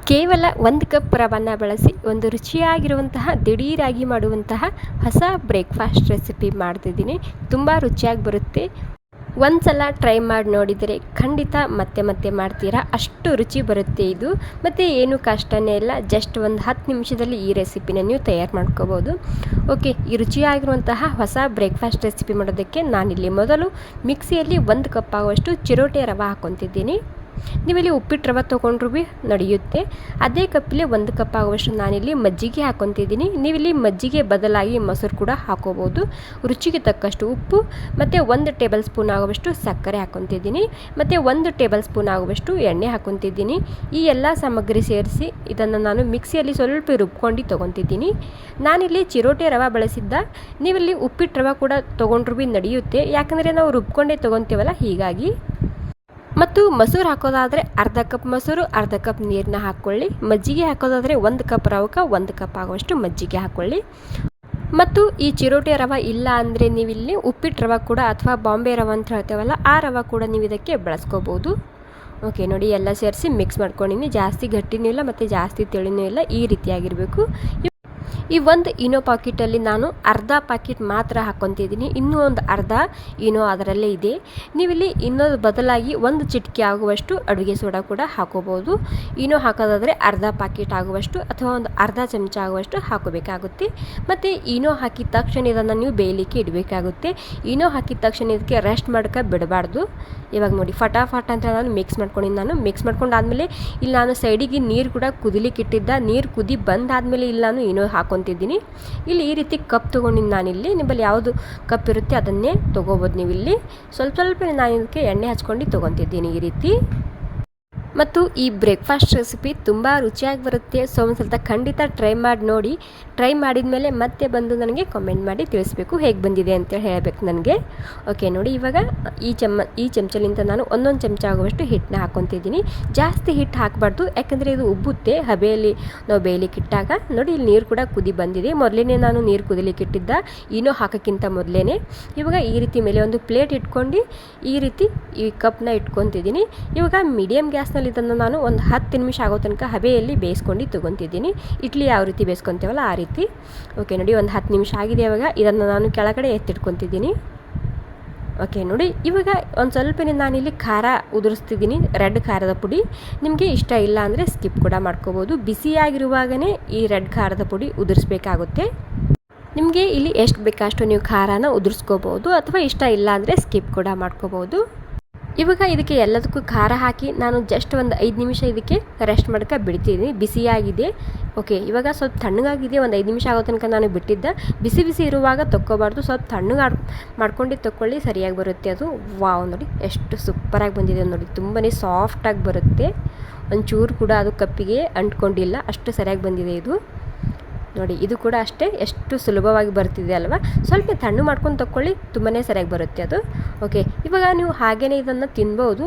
ಕೇವಲ 1 ಕಪ್ ರವನ್ನು ಬಳಸಿ ಒಂದು ರುಚಿಯಾಗಿರುವಂತಹ ದಿಢೀರಾಗಿ ಮಾಡುವಂತಹ ಹೊಸ ಬ್ರೇಕ್ಫಾಸ್ಟ್ ರೆಸಿಪಿ ಮಾಡ್ತಿದ್ದೀನಿ. ತುಂಬ ರುಚಿಯಾಗಿ ಬರುತ್ತೆ. ಒಂದು ಸಲ ಟ್ರೈ ಮಾಡಿ ನೋಡಿದರೆ ಖಂಡಿತ ಮತ್ತೆ ಮತ್ತೆ ಮಾಡ್ತೀರಾ, ಅಷ್ಟು ರುಚಿ ಬರುತ್ತೆ ಇದು. ಮತ್ತು ಏನು ಕಷ್ಟನೇ ಇಲ್ಲ, ಜಸ್ಟ್ ಒಂದು 10 ನಿಮಿಷದಲ್ಲಿ ಈ ರೆಸಿಪಿನ ನೀವು ತಯಾರು ಮಾಡ್ಕೋಬೋದು. ಓಕೆ, ಈ ರುಚಿಯಾಗಿರುವಂತಹ ಹೊಸ ಬ್ರೇಕ್ಫಾಸ್ಟ್ ರೆಸಿಪಿ ಮಾಡೋದಕ್ಕೆ ನಾನಿಲ್ಲಿ ಮೊದಲು ಮಿಕ್ಸಿಯಲ್ಲಿ 1 ಕಪ್ ಆಗುವಷ್ಟು ಚಿರೋಟೆ ರವೆ ಹಾಕ್ಕೊತಿದ್ದೀನಿ. ನೀವಿಲ್ಲಿ ಉಪ್ಪಿಟ್ಟು ರವೆ ತೊಗೊಂಡ್ರೂ ಭೀ ನಡೆಯುತ್ತೆ. ಅದೇ ಕಪ್ಪಲ್ಲಿ 1 ಕಪ್ ಆಗುವಷ್ಟು ನಾನಿಲ್ಲಿ ಮಜ್ಜಿಗೆ ಹಾಕ್ಕೊತಿದ್ದೀನಿ. ನೀವಿಲ್ಲಿ ಮಜ್ಜಿಗೆ ಬದಲಾಗಿ ಮೊಸರು ಕೂಡ ಹಾಕೋಬೋದು. ರುಚಿಗೆ ತಕ್ಕಷ್ಟು ಉಪ್ಪು ಮತ್ತು 1 ಟೇಬಲ್ ಸ್ಪೂನ್ ಆಗುವಷ್ಟು ಸಕ್ಕರೆ ಹಾಕ್ಕೊತಿದ್ದೀನಿ. ಮತ್ತು 1 ಟೇಬಲ್ ಸ್ಪೂನ್ ಆಗುವಷ್ಟು ಎಣ್ಣೆ ಹಾಕ್ಕೊತಿದ್ದೀನಿ. ಈ ಎಲ್ಲ ಸಾಮಗ್ರಿ ಸೇರಿಸಿ ಇದನ್ನು ನಾನು ಮಿಕ್ಸಿಯಲ್ಲಿ ಸ್ವಲ್ಪ ರುಬ್ಕೊಂಡು ತೊಗೊತಿದ್ದೀನಿ. ನಾನಿಲ್ಲಿ ಚಿರೋಟೆ ರವೆ ಬಳಸಿದ್ದ, ನೀವಿಲ್ಲಿ ಉಪ್ಪಿಟ್ಟು ರವೆ ಕೂಡ ತೊಗೊಂಡ್ರೂ ಭೀ ನಡೆಯುತ್ತೆ, ಯಾಕಂದರೆ ನಾವು ರುಬ್ಕೊಂಡೇ ತೊಗೊತೀವಲ್ಲ, ಹೀಗಾಗಿ. ಮತ್ತು ಮೊಸರು ಹಾಕೋದಾದರೆ ಅರ್ಧ ಕಪ್ ಮೊಸರು, ಅರ್ಧ ಕಪ್ ನೀರನ್ನ ಹಾಕ್ಕೊಳ್ಳಿ. ಮಜ್ಜಿಗೆ ಹಾಕೋದಾದರೆ 1 ಕಪ್ ರವಕ್ಕೆ 1 ಕಪ್ ಆಗುವಷ್ಟು ಮಜ್ಜಿಗೆ ಹಾಕ್ಕೊಳ್ಳಿ. ಮತ್ತು ಈ ಚಿರೋಟೆ ರವೆ ಇಲ್ಲ ಅಂದರೆ ನೀವಿಲ್ಲಿ ಉಪ್ಪಿಟ್ಟು ರವೆ ಕೂಡ ಅಥವಾ ಬಾಂಬೆ ರವೆ ಅಂತ ಹೇಳ್ತೇವಲ್ಲ, ಆ ರವೆ ಕೂಡ ನೀವು ಇದಕ್ಕೆ ಬಳಸ್ಕೋಬೋದು. ಓಕೆ ನೋಡಿ, ಎಲ್ಲ ಸೇರಿಸಿ ಮಿಕ್ಸ್ ಮಾಡ್ಕೊಂಡಿನಿ. ಜಾಸ್ತಿ ಗಟ್ಟಿನೂ ಇಲ್ಲ ಮತ್ತು ಜಾಸ್ತಿ ತಿಳಿನೂ ಇಲ್ಲ, ಈ ರೀತಿಯಾಗಿರಬೇಕು. ಈ ಒಂದು ಇನೋ ಪಾಕೆಟಲ್ಲಿ ನಾನು ಅರ್ಧ ಪಾಕೆಟ್ ಮಾತ್ರ ಹಾಕ್ಕೊತಿದ್ದೀನಿ. ಇನ್ನೂ ಒಂದು ಅರ್ಧ ಇನೋ ಅದರಲ್ಲೇ ಇದೆ. ನೀವಿಲ್ಲಿ ಇನ್ನೊಂದು ಬದಲಾಗಿ 1 ಚಿಟಿಕೆ ಆಗುವಷ್ಟು ಅಡುಗೆ ಸೋಡಾ ಕೂಡ ಹಾಕೋಬೋದು. ಇನೋ ಹಾಕೋದಾದರೆ ಅರ್ಧ ಪಾಕೆಟ್ ಆಗುವಷ್ಟು ಅಥವಾ ಒಂದು ಅರ್ಧ ಚಮಚ ಆಗುವಷ್ಟು ಹಾಕೋಬೇಕಾಗುತ್ತೆ. ಮತ್ತು ಇನೋ ಹಾಕಿದ ತಕ್ಷಣ ಇದನ್ನು ನೀವು ಬೇಯಲಿಕ್ಕೆ ಇಡಬೇಕಾಗುತ್ತೆ. ಇನೋ ಹಾಕಿದ ತಕ್ಷಣ ಇದಕ್ಕೆ ರೆಸ್ಟ್ ಮಾಡೋಕ್ಕೆ ಬಿಡಬಾರ್ದು. ಇವಾಗ ನೋಡಿ, ಫಟಾಫಟ್ ಅಂತ ನಾನು ಮಿಕ್ಸ್ ಮಾಡ್ಕೊಂಡಾದ್ಮೇಲೆ ಇಲ್ಲಿ ನಾನು ಸೈಡಿಗೆ ನೀರು ಕೂಡ ಕುದಿಲಿಕ್ಕೆ ಇಟ್ಟಿದ್ದ. ನೀರು ಕುದಿ ಬಂದಾದಮೇಲೆ ಇಲ್ಲಿ ನಾನು ಇನೋ ಹಾಕ್ಕೊತಿದ್ದೀನಿ. ಇಲ್ಲಿ ಈ ರೀತಿ ಕಪ್ ತೊಗೊಂಡಿದ್ದು ನಾನಿಲ್ಲಿ. ನಿಮ್ಮಲ್ಲಿ ಯಾವುದು ಕಪ್ ಇರುತ್ತೆ ಅದನ್ನೇ ತೊಗೋಬೋದು. ನೀವು ಇಲ್ಲಿ ಸ್ವಲ್ಪ ನಾನು ಇದಕ್ಕೆ ಎಣ್ಣೆ ಹಚ್ಕೊಂಡು ತೊಗೊತಿದ್ದೀನಿ ಈ ರೀತಿ. ಮತ್ತು ಈ ಬ್ರೇಕ್ಫಾಸ್ಟ್ ರೆಸಿಪಿ ತುಂಬ ರುಚಿಯಾಗಿ ಬರುತ್ತೆ. ಸೊ ಒಂದು ಸ್ವಲ್ಪ ಖಂಡಿತ ಟ್ರೈ ಮಾಡಿ ನೋಡಿ. ಟ್ರೈ ಮಾಡಿದ ಮೇಲೆ ಮತ್ತೆ ಬಂದು ನನಗೆ ಕಾಮೆಂಟ್ ಮಾಡಿ ತಿಳಿಸ್ಬೇಕು ಹೇಗೆ ಬಂದಿದೆ ಅಂತೇಳಿ ಹೇಳಬೇಕು ನನಗೆ. ಓಕೆ ನೋಡಿ, ಇವಾಗ ಈ ಚಮಚಲಿಂದ ನಾನು 1 ಚಮಚ ಆಗುವಷ್ಟು ಹಿಟ್ಟನ್ನ ಹಾಕ್ಕೊತಿದ್ದೀನಿ. ಜಾಸ್ತಿ ಹಿಟ್ಟು ಹಾಕಬಾರ್ದು, ಯಾಕಂದರೆ ಇದು ಉಬ್ಬುತ್ತೆ ಹಬೆಯಲ್ಲಿ ನಾವು ಬೇಯಲಿಕ್ಕೆ ಇಟ್ಟಾಗ. ನೋಡಿ, ಇಲ್ಲಿ ನೀರು ಕೂಡ ಕುದಿ ಬಂದಿದೆ. ಮೊದಲೇ ನಾನು ನೀರು ಕುದಿಲಿಕ್ಕೆ ಇಟ್ಟಿದ್ದ, ಇನ್ನೂ ಹಾಕೋಕ್ಕಿಂತ ಮೊದಲೇ. ಇವಾಗ ಈ ರೀತಿ ಮೇಲೆ ಒಂದು ಪ್ಲೇಟ್ ಇಟ್ಕೊಂಡು ಈ ರೀತಿ ಈ ಕಪ್ನ ಇಟ್ಕೊತಿದ್ದೀನಿ. ಇವಾಗ ಮೀಡಿಯಮ್ ಗ್ಯಾಸ್ನಲ್ಲಿ ಇದನ್ನು ನಾನು ಒಂದು 10 ನಿಮಿಷ ಆಗೋ ತನಕ ಹಬೆಯಲ್ಲಿ ಬೇಯಿಸ್ಕೊಂಡು ತೊಗೊತಿದ್ದೀನಿ. ಇಡ್ಲಿ ಯಾವ ರೀತಿ ಬೇಯಿಸ್ಕೊತೀವಲ್ಲ ಆ ರೀತಿ. ಓಕೆ ನೋಡಿ, ಒಂದು 10 ನಿಮಿಷ ಆಗಿದೆ. ಇವಾಗ ಇದನ್ನು ನಾನು ಕೆಳಗಡೆ ಎತ್ತಿಟ್ಕೊತಿದ್ದೀನಿ. ಓಕೆ ನೋಡಿ, ಇವಾಗ ಒಂದು ಸ್ವಲ್ಪ ನಾನಿಲ್ಲಿ ಖಾರ ಉದುರಿಸ್ತಿದ್ದೀನಿ, ರೆಡ್ ಖಾರದ ಪುಡಿ. ನಿಮಗೆ ಇಷ್ಟ ಇಲ್ಲ ಅಂದರೆ ಸ್ಕಿಪ್ ಕೂಡ ಮಾಡ್ಕೋಬೋದು. ಬಿಸಿಯಾಗಿರುವಾಗಲೇ ಈ ರೆಡ್ ಖಾರದ ಪುಡಿ ಉದುರಿಸ್ಬೇಕಾಗುತ್ತೆ. ನಿಮಗೆ ಇಲ್ಲಿ ಎಷ್ಟು ಬೇಕಷ್ಟು ನೀವು ಖಾರನ ಉದುರಿಸ್ಕೋಬೋದು, ಅಥವಾ ಇಷ್ಟ ಇಲ್ಲ ಅಂದರೆ ಸ್ಕಿಪ್ ಕೂಡ ಮಾಡ್ಕೋಬೋದು. ಇವಾಗ ಇದಕ್ಕೆ ಎಲ್ಲದಕ್ಕೂ ಖಾರ ಹಾಕಿ ನಾನು ಜಸ್ಟ್ ಒಂದು 5 ನಿಮಿಷ ಇದಕ್ಕೆ ರೆಸ್ಟ್ ಮಾಡೋಕ್ಕೆ ಬಿಡ್ತೀನಿ. ಬಿಸಿಯಾಗಿದೆ. ಓಕೆ, ಇವಾಗ ಸ್ವಲ್ಪ ತಣ್ಣಗಾಗಿದೆ. ಒಂದು 5 ನಿಮಿಷ ಆಗೋ ತನಕ ನಾನು ಬಿಟ್ಟಿದ್ದೆ. ಬಿಸಿ ಇರುವಾಗ ತೊಕ್ಕೋಬಾರ್ದು, ಸ್ವಲ್ಪ ತಣ್ಣಗೆ ಮಾಡ್ಕೊಂಡು ತೊಗೊಳ್ಳಿ, ಸರಿಯಾಗಿ ಬರುತ್ತೆ ಅದು. ವಾವ್ ನೋಡಿ, ಎಷ್ಟು ಸೂಪರಾಗಿ ಬಂದಿದೆ ನೋಡಿ. ತುಂಬಾ ಸಾಫ್ಟಾಗಿ ಬರುತ್ತೆ. ಒಂಚೂರು ಕೂಡ ಅದು ಕಪ್ಪಿಗೆ ಅಂಟ್ಕೊಂಡಿಲ್ಲ, ಅಷ್ಟು ಸರಿಯಾಗಿ ಬಂದಿದೆ ಇದು. ನೋಡಿ, ಇದು ಕೂಡ ಅಷ್ಟೇ ಎಷ್ಟು ಸುಲಭವಾಗಿ ಬರ್ತಿದೆ ಅಲ್ವಾ. ಸ್ವಲ್ಪ ತಣ್ಣು ಮಾಡ್ಕೊಂಡು ತೊಗೊಳ್ಳಿ, ತುಂಬಾ ಸರಿಯಾಗಿ ಬರುತ್ತೆ ಅದು. ಓಕೆ, ಇವಾಗ ನೀವು ಹಾಗೇ ಇದನ್ನು ತಿನ್ಬೋದು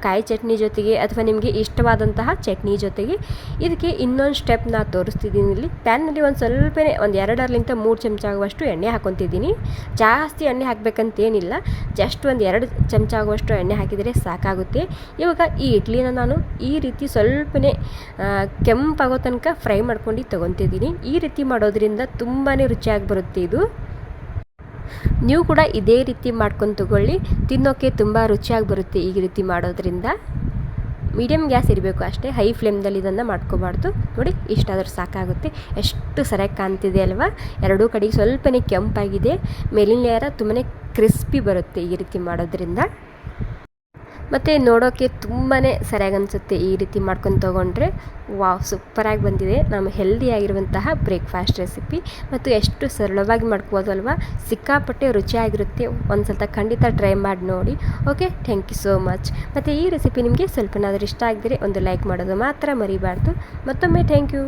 ಕಾಯಿ ಚಟ್ನಿ ಜೊತೆಗೆ, ಅಥವಾ ನಿಮಗೆ ಇಷ್ಟವಾದಂತಹ ಚಟ್ನಿ ಜೊತೆಗೆ. ಇದಕ್ಕೆ ಇನ್ನೊಂದು ಸ್ಟೆಪ್ ನಾನು ತೋರಿಸ್ತಿದ್ದೀನಿ. ಇಲ್ಲಿ ಪ್ಯಾನ್ನಲ್ಲಿ ಒಂದು ಸ್ವಲ್ಪನೇ ಒಂದು 2-3 ಚಮಚ ಆಗುವಷ್ಟು ಎಣ್ಣೆ ಹಾಕ್ಕೊತಿದ್ದೀನಿ. ಜಾಸ್ತಿ ಎಣ್ಣೆ ಹಾಕಬೇಕಂತೇನಿಲ್ಲ, ಜಸ್ಟ್ ಒಂದು 2 ಚಮಚ ಆಗುವಷ್ಟು ಎಣ್ಣೆ ಹಾಕಿದರೆ ಸಾಕಾಗುತ್ತೆ. ಇವಾಗ ಈ ಇಡ್ಲಿನ ನಾನು ಈ ರೀತಿ ಸ್ವಲ್ಪನೇ ಕೆಂಪಾಗೋ ತನಕ ಫ್ರೈ ಮಾಡ್ಕೊಂಡು ತೊಗೊತಿದ್ದೀನಿ. ಈ ರೀತಿ ಮಾಡೋದ್ರಿಂದ ತುಂಬಾ ರುಚಿಯಾಗಿ ಬರುತ್ತೆ ಇದು. ನೀವು ಕೂಡ ಇದೇ ರೀತಿ ಮಾಡ್ಕೊಂಡು ತಗೊಳ್ಳಿ, ತಿನ್ನೋಕ್ಕೆ ತುಂಬ ರುಚಿಯಾಗಿ ಬರುತ್ತೆ ಈ ರೀತಿ ಮಾಡೋದ್ರಿಂದ. ಮೀಡಿಯಮ್ ಗ್ಯಾಸ್ ಇರಬೇಕು ಅಷ್ಟೇ, ಹೈ ಫ್ಲೇಮ್ದಲ್ಲಿ ಇದನ್ನು ಮಾಡ್ಕೋಬಾರ್ದು. ನೋಡಿ, ಇಷ್ಟಾದರೂ ಸಾಕಾಗುತ್ತೆ. ಎಷ್ಟು ಸರಿಯಾಗಿ ಕಾಣ್ತಿದೆ ಅಲ್ವಾ. ಎರಡೂ ಕಡೆಗೆ ಸ್ವಲ್ಪನೇ ಕೆಂಪಾಗಿದೆ, ಮೇಲಿನ ಲೇಯರ ತುಂಬಾ ಕ್ರಿಸ್ಪಿ ಬರುತ್ತೆ ಈ ರೀತಿ ಮಾಡೋದ್ರಿಂದ. ಮತ್ತು ನೋಡೋಕ್ಕೆ ತುಂಬಾ ಸರಿಯಾಗಿ ಅನಿಸುತ್ತೆ ಈ ರೀತಿ ಮಾಡ್ಕೊಂಡು ತೊಗೊಂಡ್ರೆ. ವಾವ್, ಸೂಪರಾಗಿ ಬಂದಿದೆ ನಮ್ಮ ಹೆಲ್ದಿಯಾಗಿರುವಂತಹ ಬ್ರೇಕ್ಫಾಸ್ಟ್ ರೆಸಿಪಿ. ಮತ್ತು ಎಷ್ಟು ಸರಳವಾಗಿ ಮಾಡ್ಕೋಬೋದು ಅಲ್ವಾ. ಸಿಕ್ಕಾಪಟ್ಟೆ ರುಚಿಯಾಗಿರುತ್ತೆ. ಒಂದು ಸ್ವಲ್ಪ ಖಂಡಿತ ಟ್ರೈ ಮಾಡಿ ನೋಡಿ. Okay, thank you so much. ಮತ್ತು ಈ ರೆಸಿಪಿ ನಿಮಗೆ ಸ್ವಲ್ಪನಾದರೂ ಇಷ್ಟ ಆಗಿದ್ರೆ ಒಂದು ಲೈಕ್ ಮಾಡೋದು ಮಾತ್ರ ಮರಿಬಾರ್ದು. ಮತ್ತೊಮ್ಮೆ ಥ್ಯಾಂಕ್ ಯು.